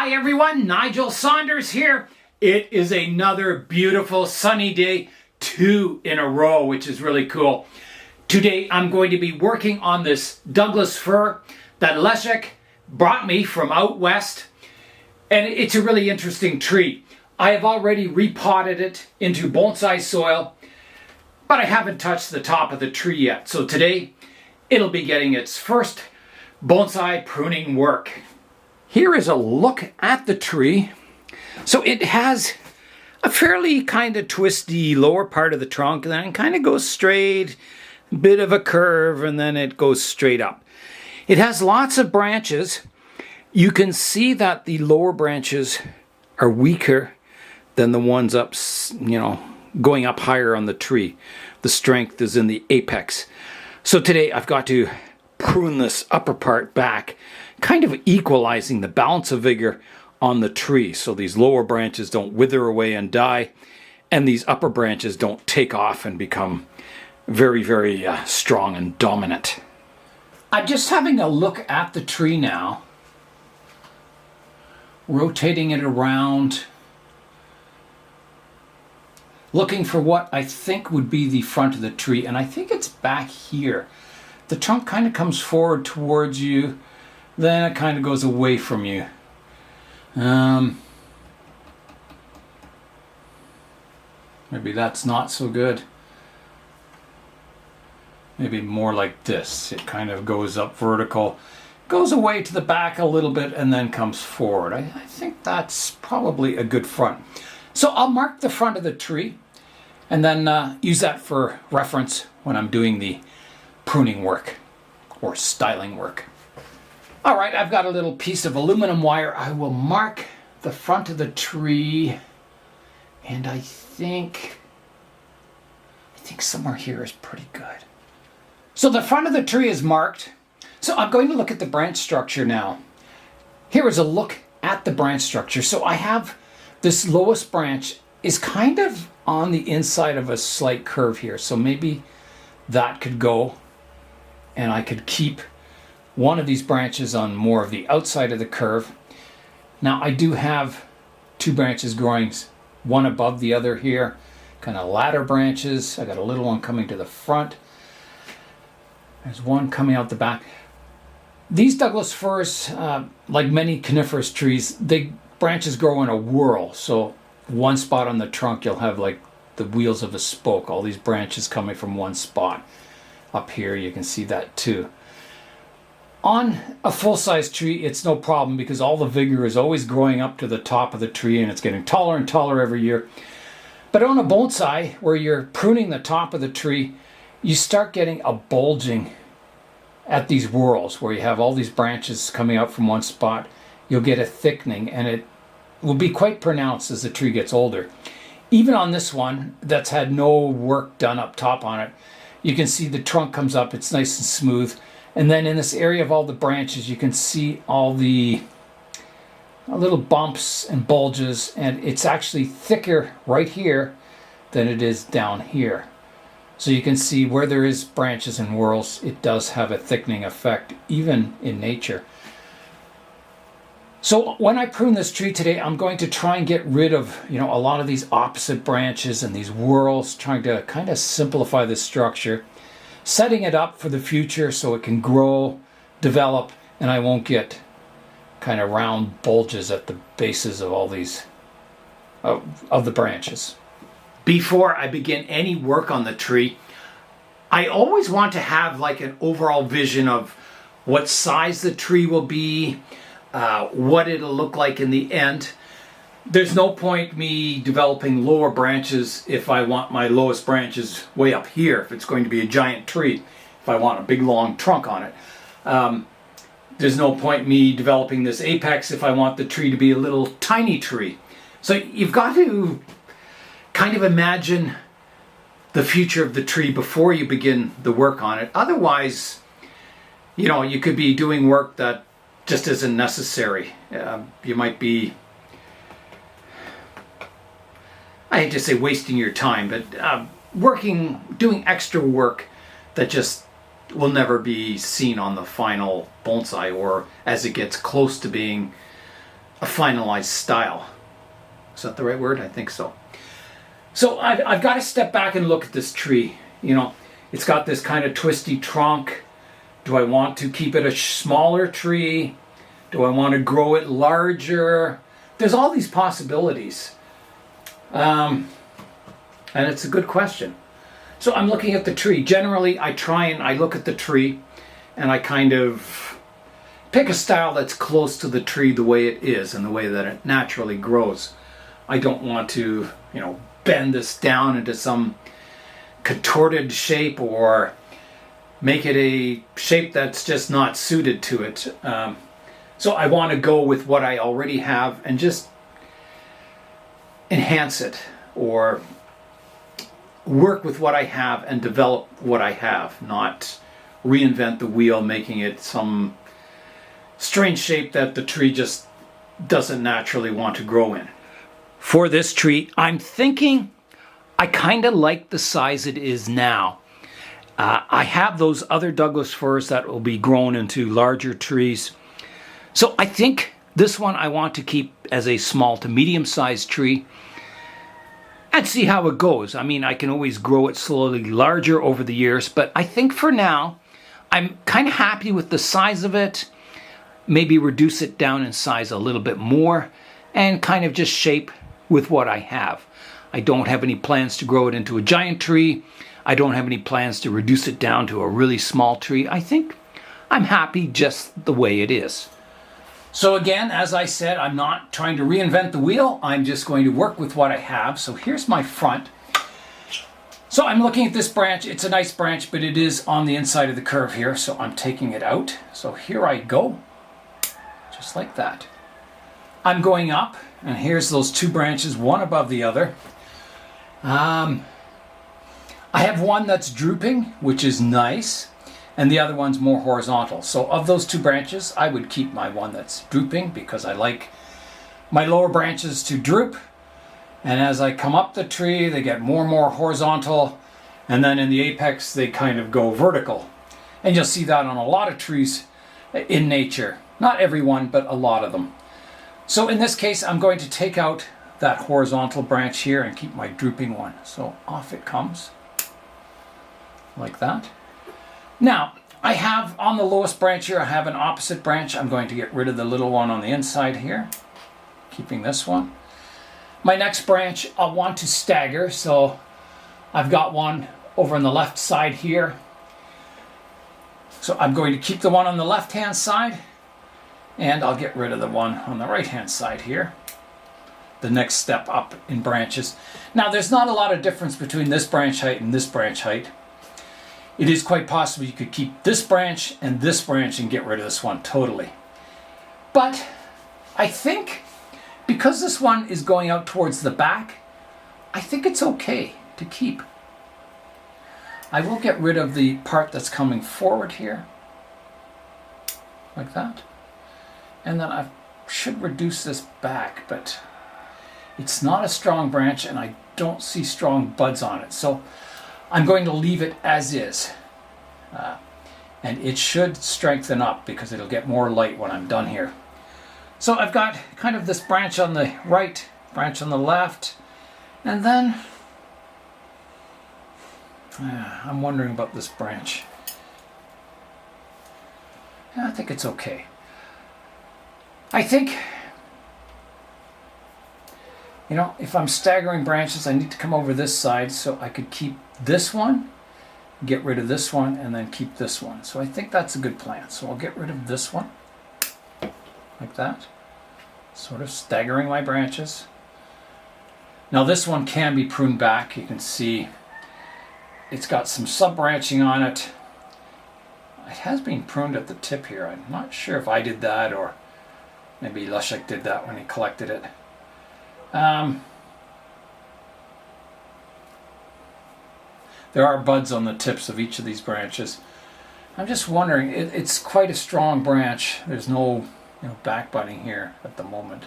Hi everyone, Nigel Saunders here. It is another beautiful sunny day, 2 in a row, which is really cool. Today I'm going to be working on this Douglas Fir that Leszek brought me from out west. And it's a really interesting tree. I have already repotted it into bonsai soil, but I haven't touched the top of the tree yet. So today it'll be getting its first bonsai pruning work. Here is a look at the tree. So it has a fairly kind of twisty lower part of the trunk, and then it kind of goes straight, a bit of a curve, and then it goes straight up. It has lots of branches. You can see that the lower branches are weaker than the ones up, going up higher on the tree. The strength is in the apex. So today I've got to prune this upper part back, kind of equalizing the balance of vigor on the tree, so these lower branches don't wither away and die, and these upper branches don't take off and become very, very strong and dominant. I'm just having a look at the tree now, rotating it around, looking for what I think would be the front of the tree, and I think it's back here. The trunk kind of comes forward towards you, then it kind of goes away from you. Maybe that's not so good. Maybe more like this. It kind of goes up vertical, goes away to the back a little bit, and then comes forward. I think that's probably a good front. So I'll mark the front of the tree and then use that for reference when I'm doing the pruning work or styling work. All right, I've got a little piece of aluminum wire. I will mark the front of the tree, and I think somewhere here is pretty good. So the front of the tree is marked. So I'm going to look at the branch structure now. Here is a look at the branch structure. So I have this lowest branch is kind of on the inside of a slight curve here. So maybe that could go, and I could keep one of these branches on more of the outside of the curve. Now I do have two branches growing, one above the other here, kind of ladder branches. I got a little one coming to the front. There's one coming out the back. These Douglas firs, like many coniferous trees, the branches grow in a whorl. So one spot on the trunk, you'll have like the wheels of a spoke, all these branches coming from one spot. Up here you can see that too. On a full-size tree, it's no problem because all the vigor is always growing up to the top of the tree, and it's getting taller and taller every year. But on a bonsai, where you're pruning the top of the tree, you start getting a bulging at these whorls where you have all these branches coming up from one spot. You'll get a thickening, and it will be quite pronounced as the tree gets older. Even on this one that's had no work done up top on it, you can see the trunk comes up, it's nice and smooth. And then in this area of all the branches, you can see all the little bumps and bulges, and it's actually thicker right here than it is down here. So you can see where there is branches and whorls, it does have a thickening effect, even in nature. So when I prune this tree today, I'm going to try and get rid of, a lot of these opposite branches and these whorls, trying to kind of simplify the structure, setting it up for the future so it can grow, develop, and I won't get kind of round bulges at the bases of all these, of the branches. Before I begin any work on the tree, I always want to have like an overall vision of what size the tree will be, what it'll look like in the end. There's no point me developing lower branches if I want my lowest branches way up here, if it's going to be a giant tree, if I want a big long trunk on it. There's no point me developing this apex if I want the tree to be a little tiny tree. So you've got to kind of imagine the future of the tree before you begin the work on it. Otherwise, you could be doing work that just isn't necessary. You might be, I hate to say wasting your time, but doing extra work that just will never be seen on the final bonsai, or as it gets close to being a finalized style. Is that the right word? I think so. So I've got to step back and look at this tree. You know, it's got this kind of twisty trunk. Do I want to keep it a smaller tree? Do I want to grow it larger? There's all these possibilities. And it's a good question. So I'm looking at the tree. Generally, I look at the tree and I kind of pick a style that's close to the tree the way it is and the way that it naturally grows. I don't want to, you know, bend this down into some contorted shape or make it a shape that's just not suited to it. So I want to go with what I already have and just enhance it or work with what I have and develop what I have, not reinvent the wheel, making it some strange shape that the tree just doesn't naturally want to grow in. For this tree, I'm thinking I kind of like the size it is now. I have those other Douglas firs that will be grown into larger trees. So I think this one I want to keep as a small to medium-sized tree and see how it goes. I mean, I can always grow it slowly larger over the years, but I think for now, I'm kind of happy with the size of it. Maybe reduce it down in size a little bit more and kind of just shape with what I have. I don't have any plans to grow it into a giant tree. I don't have any plans to reduce it down to a really small tree. I think I'm happy just the way it is. So again, as I said, I'm not trying to reinvent the wheel. I'm just going to work with what I have. So here's my front. So I'm looking at this branch. It's a nice branch, but it is on the inside of the curve here. So I'm taking it out. So here I go, just like that. I'm going up, and here's those two branches, one above the other. I have one that's drooping, which is nice, and the other one's more horizontal. So of those two branches, I would keep my one that's drooping because I like my lower branches to droop. And as I come up the tree, they get more and more horizontal, and then in the apex, they kind of go vertical. And you'll see that on a lot of trees in nature. Not every one, but a lot of them. So in this case, I'm going to take out that horizontal branch here and keep my drooping one. So off it comes, like that. Now, I have on the lowest branch here, I have an opposite branch. I'm going to get rid of the little one on the inside here, keeping this one. My next branch, I want to stagger, so I've got one over on the left side here. So I'm going to keep the one on the left-hand side, and I'll get rid of the one on the right-hand side here. The next step up in branches. Now, there's not a lot of difference between this branch height and this branch height. It is quite possible you could keep this branch and get rid of this one totally. But I think because this one is going out towards the back, I think it's okay to keep. I will get rid of the part that's coming forward here, like that. And then I should reduce this back, but it's not a strong branch and I don't see strong buds on it. So I'm going to leave it as is. And it should strengthen up because it'll get more light when I'm done here. So I've got kind of this branch on the right, branch on the left, and then I'm wondering about this branch. I think it's okay. I think, you know, if I'm staggering branches, I need to come over this side so I could keep this one, get rid of this one, and then keep this one. So I think that's a good plan. So I'll get rid of this one, like that, sort of staggering my branches. Now this one can be pruned back. You can see it's got some sub-branching on it. It has been pruned at the tip here. I'm not sure if I did that or maybe Leszek did that when he collected it. There are buds on the tips of each of these branches. I'm just wondering, it's quite a strong branch. There's no, back budding here at the moment.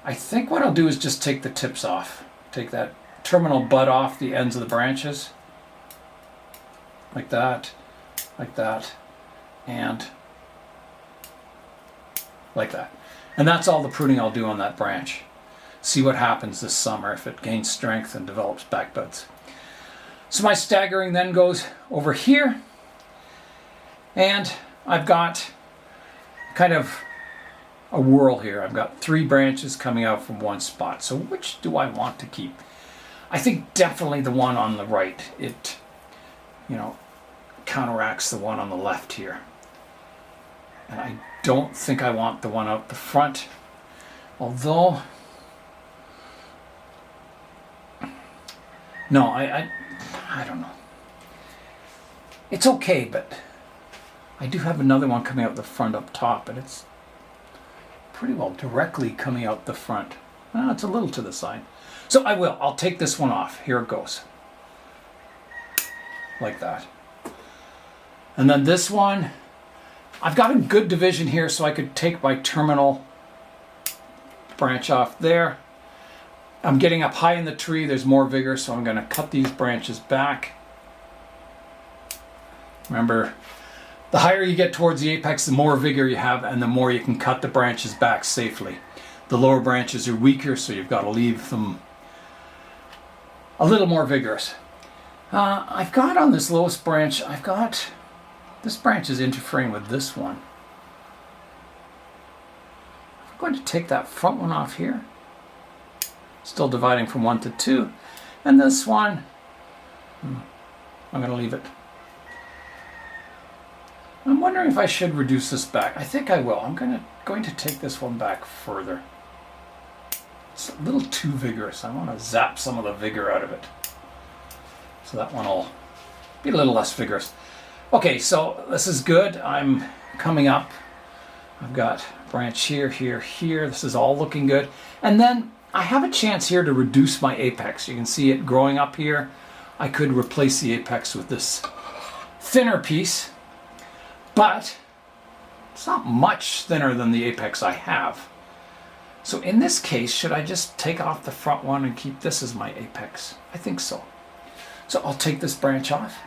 I think what I'll do is just take the tips off. Take that terminal bud off the ends of the branches. Like that, and like that. And that's all the pruning I'll do on that branch. See what happens this summer if it gains strength and develops back buds. So my staggering then goes over here, and I've got kind of a whirl here. I've got 3 branches coming out from one spot. So which do I want to keep? I think definitely the one on the right. It, counteracts the one on the left here. And I don't think I want the one out the front, although, no, I don't know. It's okay, but I do have another one coming out the front up top, and it's pretty well directly coming out the front. Well, it's a little to the side. So I'll take this one off. Here it goes. Like that. And then this one, I've got a good division here, so I could take my terminal branch off there. I'm getting up high in the tree, there's more vigor, so I'm going to cut these branches back. Remember, the higher you get towards the apex, the more vigor you have, and the more you can cut the branches back safely. The lower branches are weaker, so you've got to leave them a little more vigorous. I've got on this lowest branch, this branch is interfering with this one. I'm going to take that front one off here. Still dividing from 1 to 2. And this one, I'm going to leave it. I'm wondering if I should reduce this back. I think I will. I'm going to take this one back further. It's a little too vigorous. I want to zap some of the vigor out of it. So that one will be a little less vigorous. Okay, so this is good. I'm coming up. I've got a branch here, here, here. This is all looking good. And then I have a chance here to reduce my apex. You can see it growing up here. I could replace the apex with this thinner piece, but it's not much thinner than the apex I have. So in this case, should I just take off the front one and keep this as my apex? I think so. So I'll take this branch off.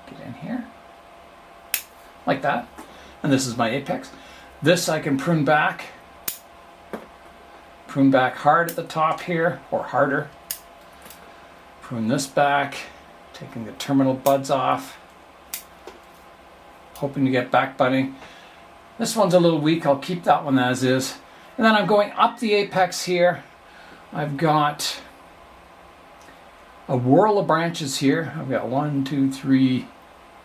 Get in here. Like that. And this is my apex. This I can prune back. Prune back hard at the top here, or harder. Prune this back, taking the terminal buds off. Hoping to get back budding. This one's a little weak, I'll keep that one as is. And then I'm going up the apex here. I've got a whirl of branches here. I've got 1, 2, 3,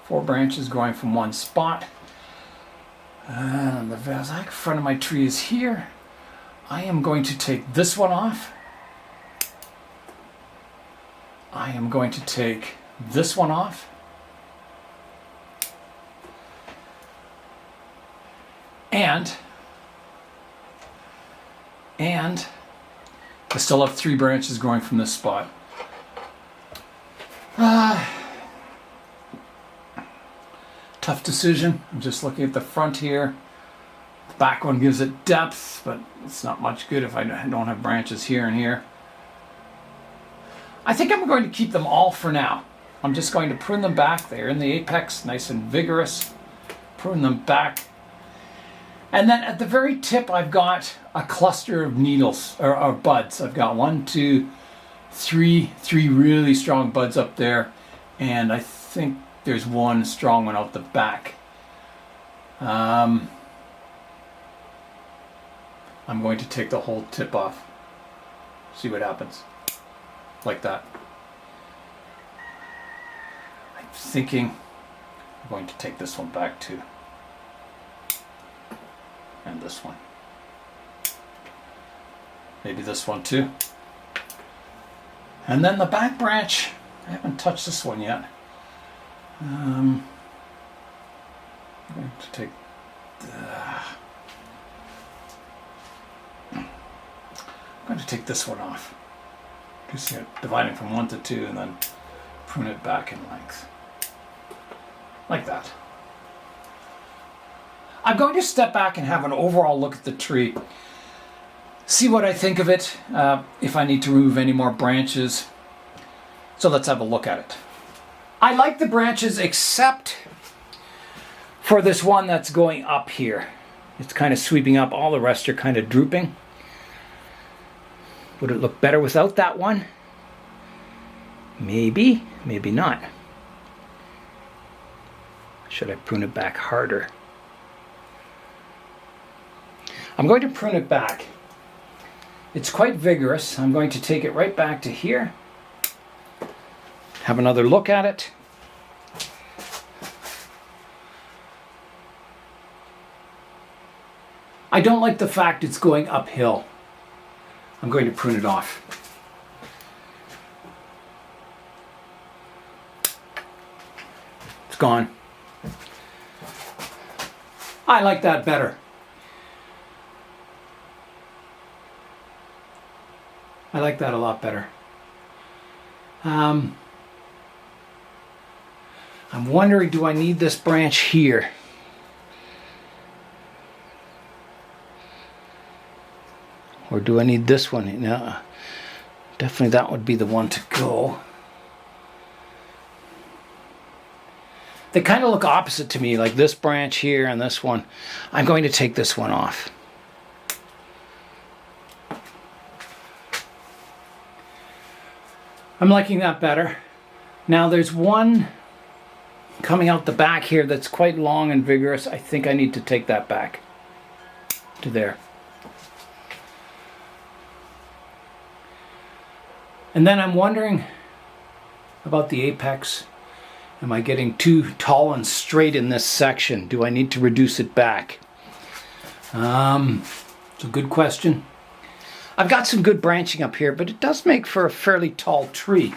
4 branches going from one spot. And the Vazac front of my tree is here. I am going to take this one off. I am going to take this one off. And I still have 3 branches growing from this spot. Tough decision. I'm just looking at the front here. The back one gives it depth, but it's not much good if I don't have branches here and here. I think I'm going to keep them all for now. I'm just going to prune them back. They're in the apex, nice and vigorous. Prune them back. And then at the very tip, I've got a cluster of needles, or buds. I've got 1, 2, 3 really strong buds up there. And I think there's one strong one out the back. I'm going to take the whole tip off. See what happens. Like that. I'm thinking I'm going to take this one back too. And this one. Maybe this one too. And then the back branch, I haven't touched this one yet. I'm going to take this one off. Just dividing from 1 to 2 and then prune it back in length. Like that. I'm going to step back and have an overall look at the tree. See what I think of it, if I need to remove any more branches. So let's have a look at it. I like the branches except for this one that's going up here. It's kind of sweeping up. All the rest are kind of drooping. Would it look better without that one? Maybe, maybe not. Should I prune it back harder? I'm going to prune it back. It's quite vigorous. I'm going to take it right back to here. Have another look at it. I don't like the fact it's going uphill. I'm going to prune it off. It's gone. I like that better. I like that a lot better. I'm wondering, do I need this branch here? Or do I need this one? No, definitely that would be the one to go. They kind of look opposite to me, like this branch here and this one. I'm going to take this one off. I'm liking that better. Now there's one coming out the back here that's quite long and vigorous. I think I need to take that back to there. And then I'm wondering about the apex. Am I getting too tall and straight in this section? Do I need to reduce it back? It's a good question. I've got some good branching up here, but it does make for a fairly tall tree.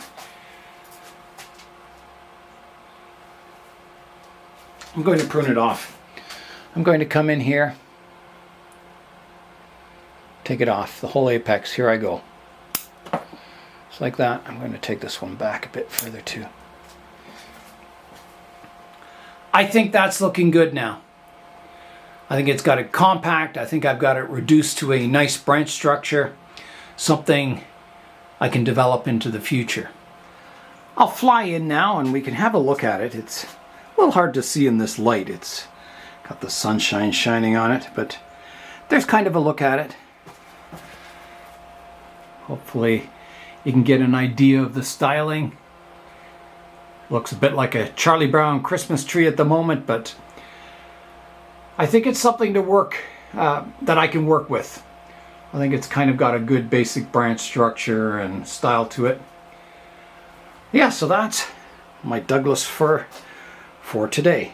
I'm going to prune it off. I'm going to come in here, take it off, the whole apex. Here I go. Just like that. I'm going to take this one back a bit further too. I think that's looking good now. I think it's got it compact. I think I've got it reduced to a nice branch structure, something I can develop into the future. I'll fly in now and we can have a look at it. It's a little hard to see in this light. It's got the sunshine shining on it, but there's kind of a look at it. Hopefully you can get an idea of the styling. Looks a bit like a Charlie Brown Christmas tree at the moment, but I think it's something to work, that I can work with. I think it's kind of got a good basic branch structure and style to it. Yeah, so that's my Douglas Fir for today.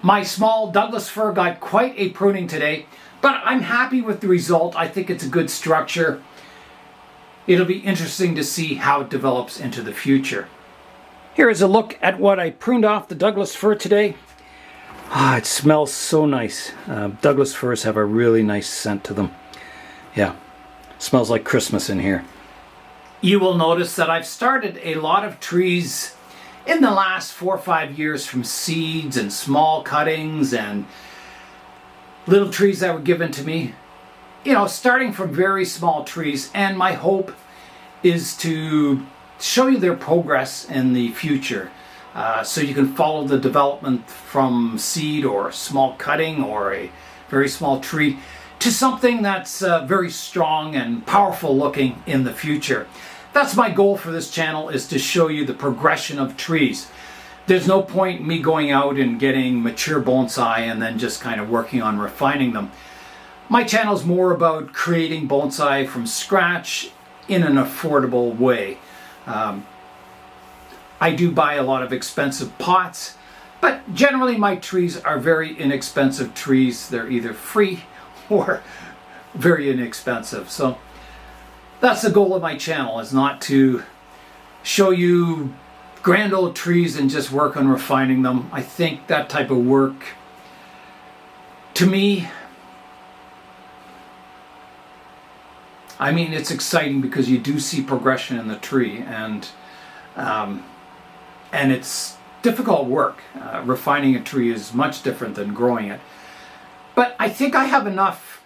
My small Douglas Fir got quite a pruning today, but I'm happy with the result. I think it's a good structure. It'll be interesting to see how it develops into the future. Here is a look at what I pruned off the Douglas Fir today. It smells so nice. Douglas Firs have a really nice scent to them. Yeah, smells like Christmas in here. You will notice that I've started a lot of trees in the last 4 or 5 years from seeds and small cuttings and little trees that were given to me. You know, starting from very small trees, and my hope is to show you their progress in the future, so you can follow the development from seed or small cutting or a very small tree to something that's very strong and powerful looking in the future. That's my goal for this channel, is to show you the progression of trees. There's no point in me going out and getting mature bonsai and then just kind of working on refining them. My channel is more about creating bonsai from scratch in an affordable way. I do buy a lot of expensive pots, but generally my trees are very inexpensive trees. They're either free or very inexpensive. So that's the goal of my channel, is not to show you grand old trees and just work on refining them. I think that type of work, to me, I mean, it's exciting because you do see progression in the tree, and it's difficult work. Refining a tree is much different than growing it. But I think I have enough,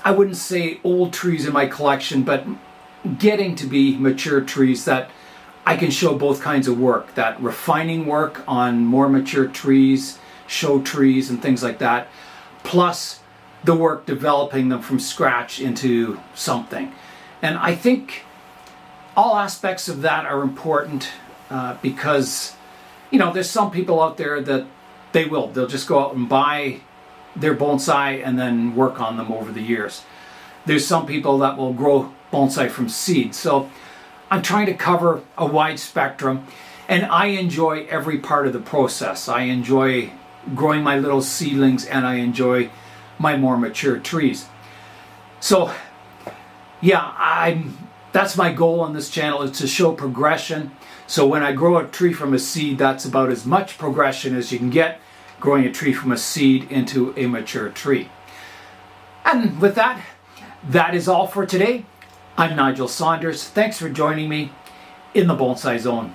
I wouldn't say old trees in my collection, but getting to be mature trees that I can show both kinds of work. That refining work on more mature trees, show trees and things like that, plus the work developing them from scratch into something. And I think all aspects of that are important because, you know, there's some people out there that they'll just go out and buy their bonsai and then work on them over the years. There's some people that will grow bonsai from seed. So I'm trying to cover a wide spectrum, and I enjoy every part of the process. I enjoy growing my little seedlings, and I enjoy my more mature trees. So yeah, that's my goal on this channel, is to show progression. So when I grow a tree from a seed, that's about as much progression as you can get growing a tree from a seed into a mature tree. And with that, that is all for today. I'm Nigel Saunders. Thanks for joining me in the Bonsai Zone.